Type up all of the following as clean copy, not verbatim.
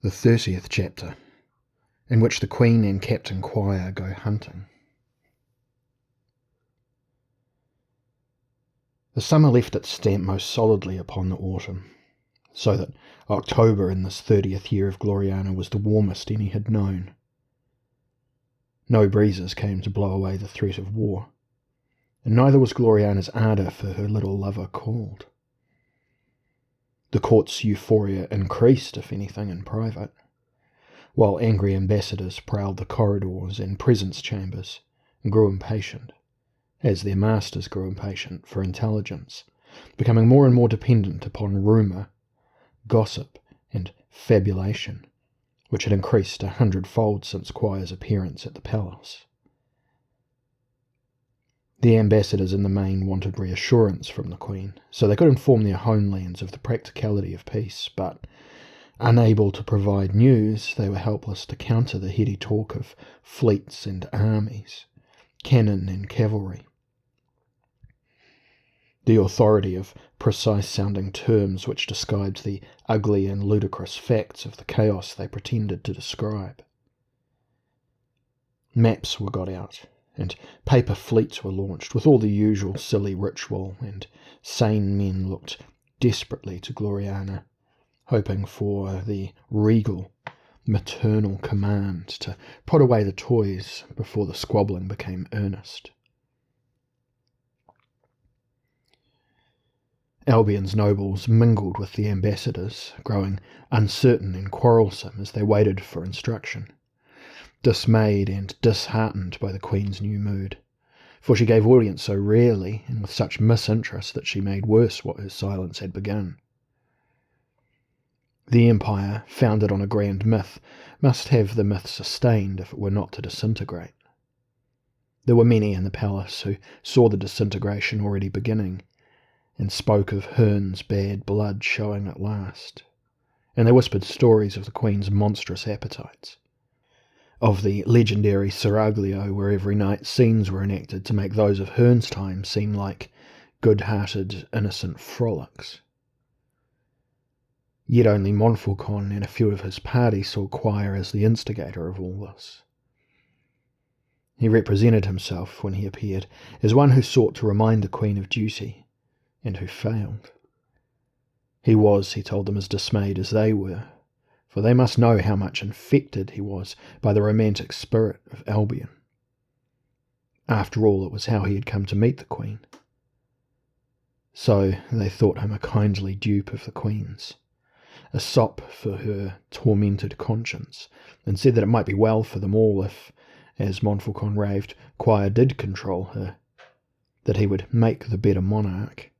The 30th chapter, in which the Queen and Captain Quire go hunting. The summer left its stamp most solidly upon the autumn, so that October in this 30th year of Gloriana was the warmest any had known. No breezes came to blow away the threat of war, and neither was Gloriana's ardour for her little lover cooled. The court's euphoria increased, if anything, in private, while angry ambassadors prowled the corridors and presence chambers and grew impatient, as their masters grew impatient, for intelligence, becoming more and more dependent upon rumour, gossip, and fabulation, which had increased 100-fold since Quire's appearance at the palace. The ambassadors in the main wanted reassurance from the Queen, so they could inform their homelands of the practicality of peace, but, unable to provide news, they were helpless to counter the heady talk of fleets and armies, cannon and cavalry. The authority of precise-sounding terms which described the ugly and ludicrous facts of the chaos they pretended to describe. Maps were got out, and paper fleets were launched, with all the usual silly ritual, and sane men looked desperately to Gloriana, hoping for the regal, maternal command to put away the toys before the squabbling became earnest. Albion's nobles mingled with the ambassadors, growing uncertain and quarrelsome as they waited for instruction, dismayed and disheartened by the Queen's new mood, for she gave audience so rarely and with such misinterest that she made worse what her silence had begun. The empire, founded on a grand myth, must have the myth sustained if it were not to disintegrate. There were many in the palace who saw the disintegration already beginning, and spoke of Herne's bad blood showing at last, and they whispered stories of the Queen's monstrous appetites, of the legendary seraglio where every night scenes were enacted to make those of Herne's time seem like good-hearted, innocent frolics. Yet only Montfaucon and a few of his party saw Quire as the instigator of all this. He represented himself, when he appeared, as one who sought to remind the Queen of duty, and who failed. He was, he told them, as dismayed as they were, for they must know how much infected he was by the romantic spirit of Albion. After all, it was how he had come to meet the Queen. So they thought him a kindly dupe of the Queen's, a sop for her tormented conscience, and said that it might be well for them all if, as Montfaucon raved, Quire did control her, that he would make the better monarch.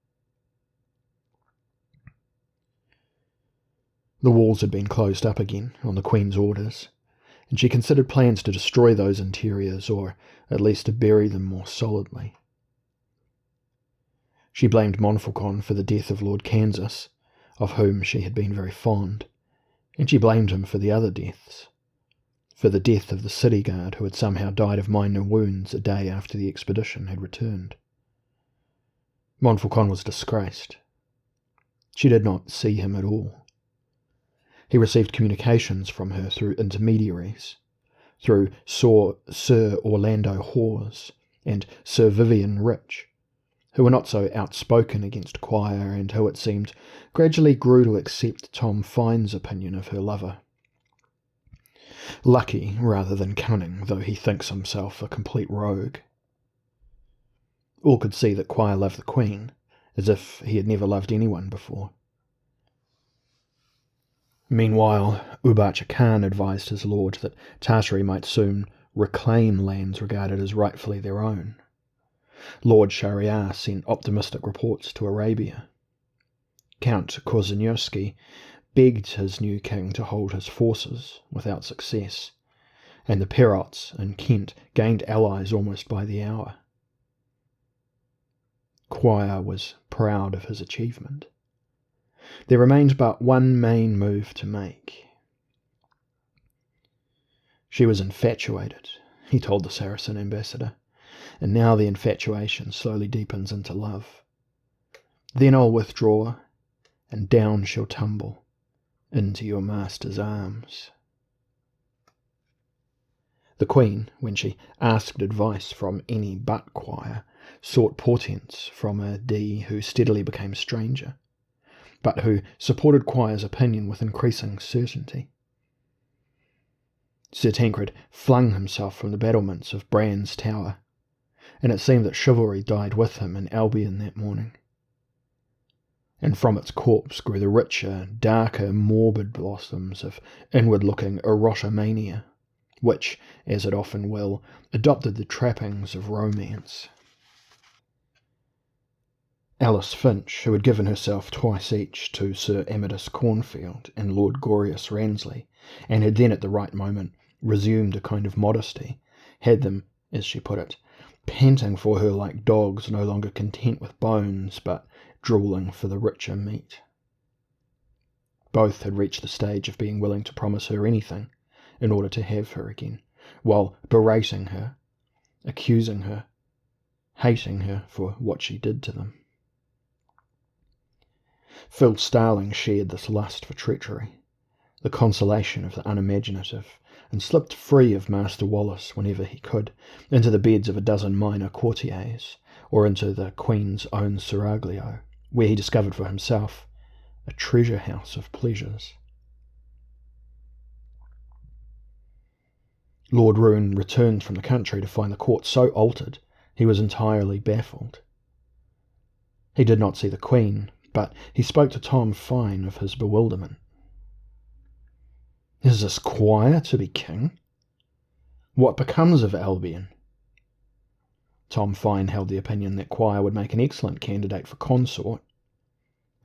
The walls had been closed up again, on the Queen's orders, and she considered plans to destroy those interiors, or at least to bury them more solidly. She blamed Montfaucon for the death of Lord Kansas, of whom she had been very fond, and she blamed him for the other deaths, for the death of the city guard who had somehow died of minor wounds a day after the expedition had returned. Montfaucon was disgraced. She did not see him at all. He received communications from her through intermediaries, through Sir Orlando Hawes and Sir Vivian Rich, who were not so outspoken against Quire, and who, it seemed, gradually grew to accept Tom Fine's opinion of her lover. Lucky rather than cunning, though he thinks himself a complete rogue. All could see that Quire loved the Queen, as if he had never loved anyone before. Meanwhile, Ubacha Khan advised his lord that Tartary might soon reclaim lands regarded as rightfully their own. Lord Shahryar sent optimistic reports to Arabia. Count Korzeniowski begged his new king to hold his forces, without success, and the Perots in Kent gained allies almost by the hour. Quire was proud of his achievement. There remained but one main move to make. She was infatuated, he told the Saracen ambassador, and now the infatuation slowly deepens into love. Then I'll withdraw, and down she'll tumble, into your master's arms. The Queen, when she asked advice from any but Quire, sought portents from a D who steadily became stranger, but who supported Quire's opinion with increasing certainty. Sir Tancred flung himself from the battlements of Bran's tower, and it seemed that chivalry died with him in Albion that morning. And from its corpse grew the richer, darker, morbid blossoms of inward-looking erotomania, which, as it often will, adopted the trappings of romance. Alice Finch, who had given herself twice each to Sir Amadis Cornfield and Lord Gorius Ransley, and had then at the right moment resumed a kind of modesty, had them, as she put it, panting for her like dogs no longer content with bones, but drooling for the richer meat. Both had reached the stage of being willing to promise her anything in order to have her again, while berating her, accusing her, hating her for what she did to them. Phil Starling shared this lust for treachery, the consolation of the unimaginative, and slipped free of Master Wallace whenever he could, into the beds of a dozen minor courtiers, or into the Queen's own seraglio, where he discovered for himself a treasure house of pleasures. Lord Roon returned from the country to find the court so altered he was entirely baffled. He did not see the Queen, but he spoke to Tom Fine of his bewilderment. Is this Quire to be king? What becomes of Albion? Tom Fine held the opinion that Quire would make an excellent candidate for consort.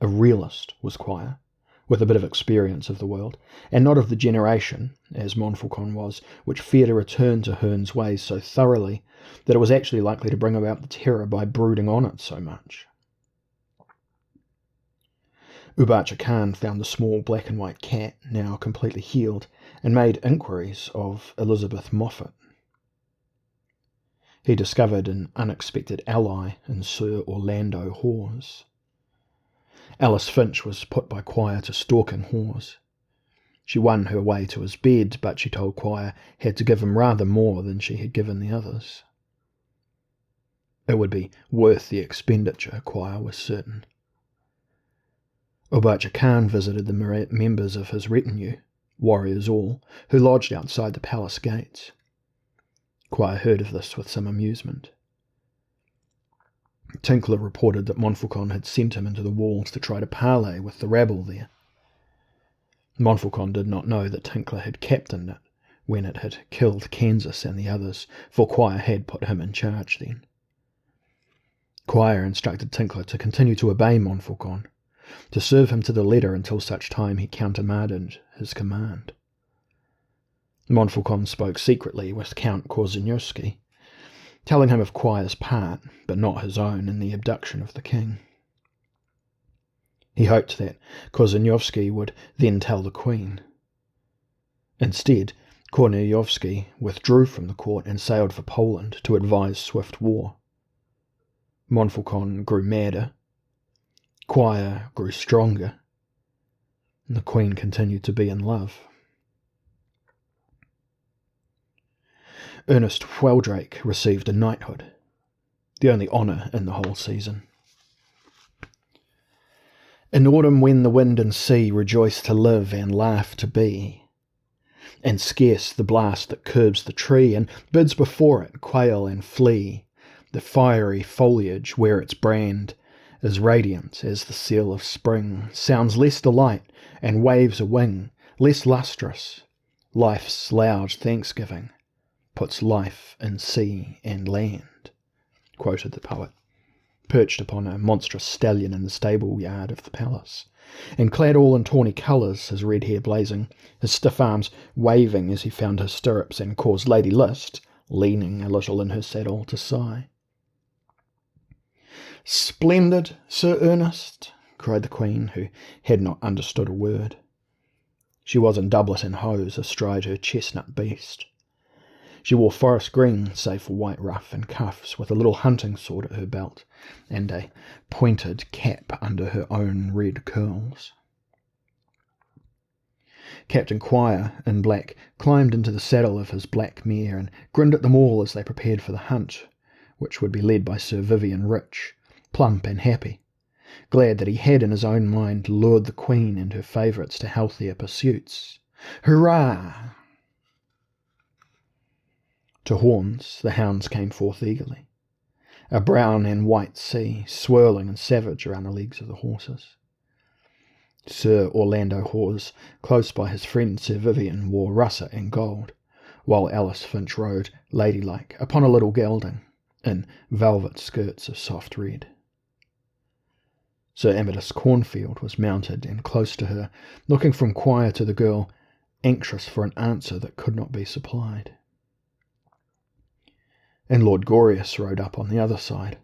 A realist was Quire, with a bit of experience of the world, and not of the generation, as Montfaucon was, which feared a return to Herne's ways so thoroughly that it was actually likely to bring about the terror by brooding on it so much. Ubacha Khan found the small black and white cat, now completely healed, and made inquiries of Elizabeth Moffat. He discovered an unexpected ally in Sir Orlando Hawes. Alice Finch was put by Quire to stalking Hawes. She won her way to his bed, but she told Quire had to give him rather more than she had given the others. It would be worth the expenditure, Quire was certain. Ubacha Khan visited the members of his retinue, warriors all, who lodged outside the palace gates. Quire heard of this with some amusement. Tinkler reported that Montfaucon had sent him into the walls to try to parley with the rabble there. Montfaucon did not know that Tinkler had captained it when it had killed Kansas and the others, for Quire had put him in charge then. Quire instructed Tinkler to continue to obey Montfaucon, to serve him to the letter until such time he countermanded his command. Montfaucon spoke secretly with Count Korzeniowski, telling him of Quire's part, but not his own, in the abduction of the king. He hoped that Korzeniowski would then tell the Queen. Instead, Korniowski withdrew from the court and sailed for Poland to advise swift war. Montfaucon grew madder, Quire grew stronger, and the Queen continued to be in love. Ernest Wheldrake received a knighthood, the only honour in the whole season. In autumn, when the wind and sea rejoice to live and laugh to be, and scarce the blast that curbs the tree and bids before it quail and flee, the fiery foliage where its brand is radiant as the seal of spring, sounds less delight and waves a wing, less lustrous, life's loud thanksgiving puts life in sea and land, quoted the poet, perched upon a monstrous stallion in the stable yard of the palace, and clad all in tawny colours, his red hair blazing, his stiff arms waving as he found his stirrups, and caused Lady List, leaning a little in her saddle, to sigh. "Splendid, Sir Ernest," cried the Queen, who had not understood a word. She was in doublet and hose, astride her chestnut beast. She wore forest green, save for white ruff and cuffs, with a little hunting sword at her belt, and a pointed cap under her own red curls. Captain Quire, in black, climbed into the saddle of his black mare and grinned at them all as they prepared for the hunt, which would be led by Sir Vivian Rich, plump and happy, glad that he had in his own mind lured the Queen and her favourites to healthier pursuits. Hurrah! To horns, the hounds came forth eagerly, a brown and white sea swirling and savage around the legs of the horses. Sir Orlando Hawes, close by his friend Sir Vivian, wore russet and gold, while Alice Finch rode, ladylike, upon a little gelding, in velvet skirts of soft red. Sir Amadis Cornfield was mounted and close to her, looking from Quire to the girl, anxious for an answer that could not be supplied. And Lord Gorius rode up on the other side.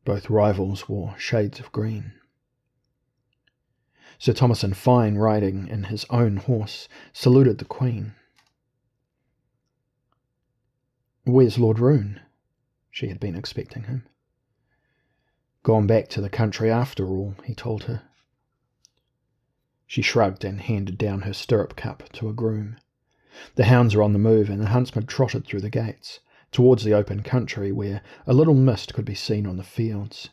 Both rivals wore shades of green. Sir Thomason Fine, riding in his own horse, saluted the Queen. "Where's Lord Roone?" She had been expecting him. "Gone back to the country after all," he told her. She shrugged and handed down her stirrup cup to a groom. The hounds were on the move, and the huntsman trotted through the gates, towards the open country where a little mist could be seen on the fields.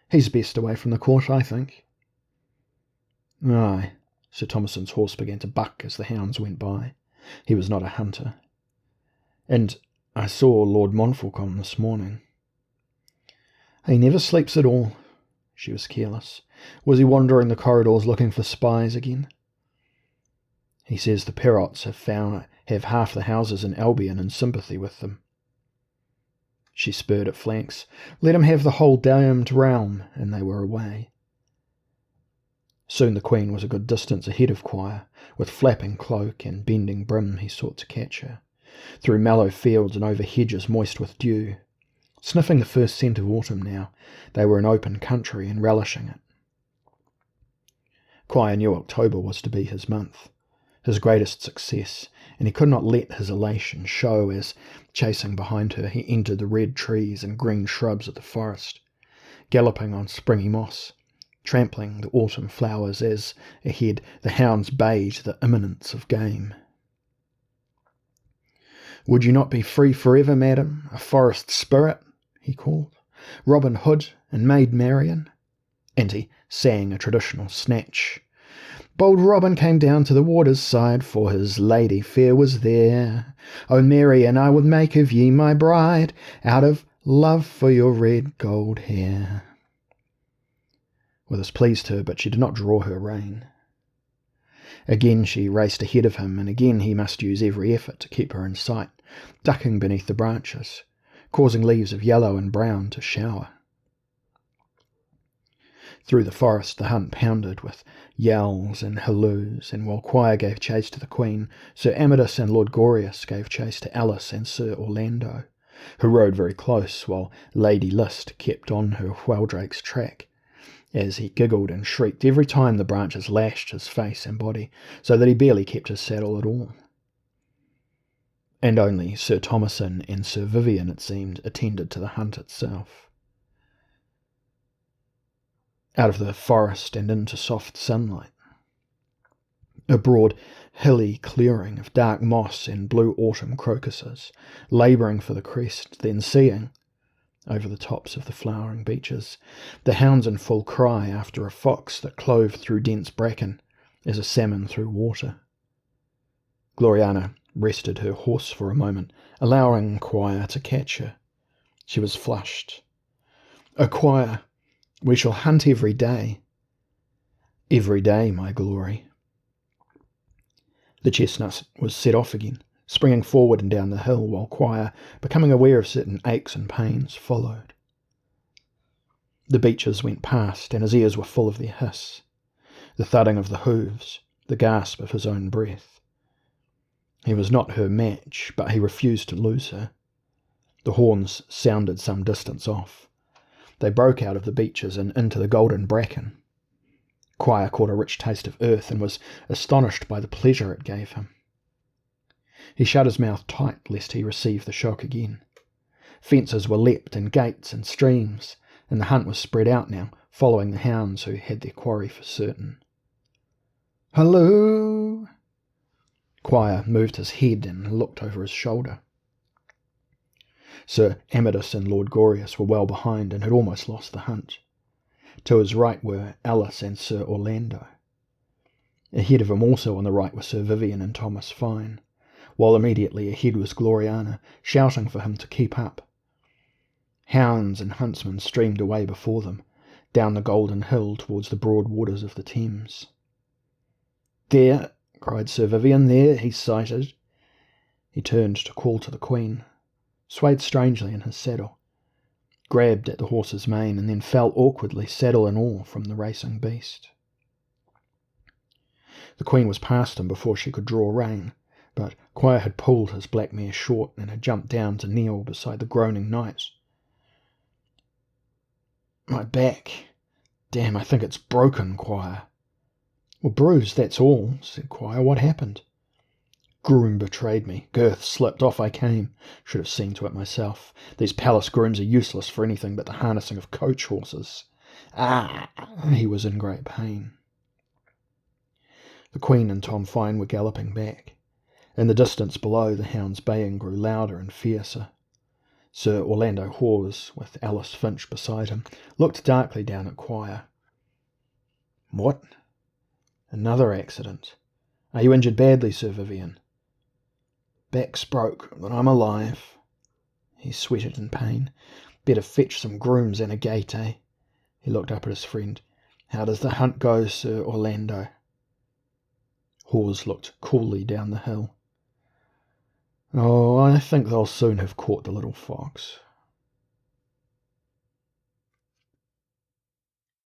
"He's best away from the court, I think." "Aye." Sir Thomason's horse began to buck as the hounds went by. He was not a hunter. "And I saw Lord Montfaucon this morning." "He never sleeps at all." She was careless. "Was he wandering the corridors looking for spies again?" "He says the Perots have half the houses in Albion in sympathy with them." She spurred at flanks. "Let him have the whole damned realm," and they were away. Soon the Queen was a good distance ahead of Quire. With flapping cloak and bending brim he sought to catch her, through mallow fields and over hedges moist with dew. Sniffing the first scent of autumn now, they were in open country and relishing it. Quire knew October was to be his month, his greatest success, and he could not let his elation show as, chasing behind her, he entered the red trees and green shrubs of the forest, galloping on springy moss, trampling the autumn flowers as, ahead, the hounds bayed the imminence of game. "Would you not be free forever, madam, a forest spirit?" he called. "Robin Hood and Maid Marian?" And he sang a traditional snatch. "Bold Robin came down to the water's side, for his lady fair was there. O Marian, I would make of ye my bride, out of love for your red gold hair." Well, this pleased her, but she did not draw her rein. Again she raced ahead of him, and again he must use every effort to keep her in sight, ducking beneath the branches, causing leaves of yellow and brown to shower. Through the forest the hunt pounded with yells and halloos, and while Quire gave chase to the Queen, Sir Amadis and Lord Gorius gave chase to Alice and Sir Orlando, who rode very close, while Lady List kept on her wheldrake's track, as he giggled and shrieked every time the branches lashed his face and body, so that he barely kept his saddle at all. And only Sir Thomason and Sir Vivian, it seemed, attended to the hunt itself. Out of the forest and into soft sunlight, a broad, hilly clearing of dark moss and blue autumn crocuses, labouring for the crest, then seeing, over the tops of the flowering beeches, the hounds in full cry after a fox that clove through dense bracken as a salmon through water. Gloriana rested her horse for a moment, allowing Quire to catch her. She was flushed. "O Quire, we shall hunt every day." "Every day, my glory." The chestnut was set off again, springing forward and down the hill, while Quire, becoming aware of certain aches and pains, followed. The beeches went past, and his ears were full of their hiss, the thudding of the hooves, the gasp of his own breath. He was not her match, but he refused to lose her. The horns sounded some distance off. They broke out of the beeches and into the golden bracken. Quire caught a rich taste of earth and was astonished by the pleasure it gave him. He shut his mouth tight lest he receive the shock again. Fences were leapt and gates and streams, and the hunt was spread out now, following the hounds who had their quarry for certain. "Hello?" Quire moved his head and looked over his shoulder. Sir Amadis and Lord Gorius were well behind and had almost lost the hunt. To his right were Alice and Sir Orlando. Ahead of him also on the right were Sir Vivian and Thomas Fine, while immediately ahead was Gloriana, shouting for him to keep up. Hounds and huntsmen streamed away before them, down the golden hill towards the broad waters of the Thames. "There!" cried Sir Vivian. "There, he's sighted." He turned to call to the Queen, swayed strangely in his saddle, grabbed at the horse's mane, and then fell awkwardly, saddle and all, from the racing beast. The Queen was past him before she could draw rein, but Quire had pulled his black mare short and had jumped down to kneel beside the groaning knight. "My back. Damn, I think it's broken, Quire." "Well, bruised, that's all," said Quire. "What happened?" "Groom betrayed me. Girth slipped. Off I came. Should have seen to it myself. These palace grooms are useless for anything but the harnessing of coach horses. Ah!" He was in great pain. The Queen and Tom Fine were galloping back. In the distance below, the hound's baying grew louder and fiercer. Sir Orlando Hawes, with Alice Finch beside him, looked darkly down at Quire. "What? Another accident? Are you injured badly, Sir Vivian?" "Back's broke, but I'm alive." He sweated in pain. "Better fetch some grooms and a gate, eh?" He looked up at his friend. "How does the hunt go, Sir Orlando?" Hawes looked coolly down the hill. "Oh, I think they'll soon have caught the little fox.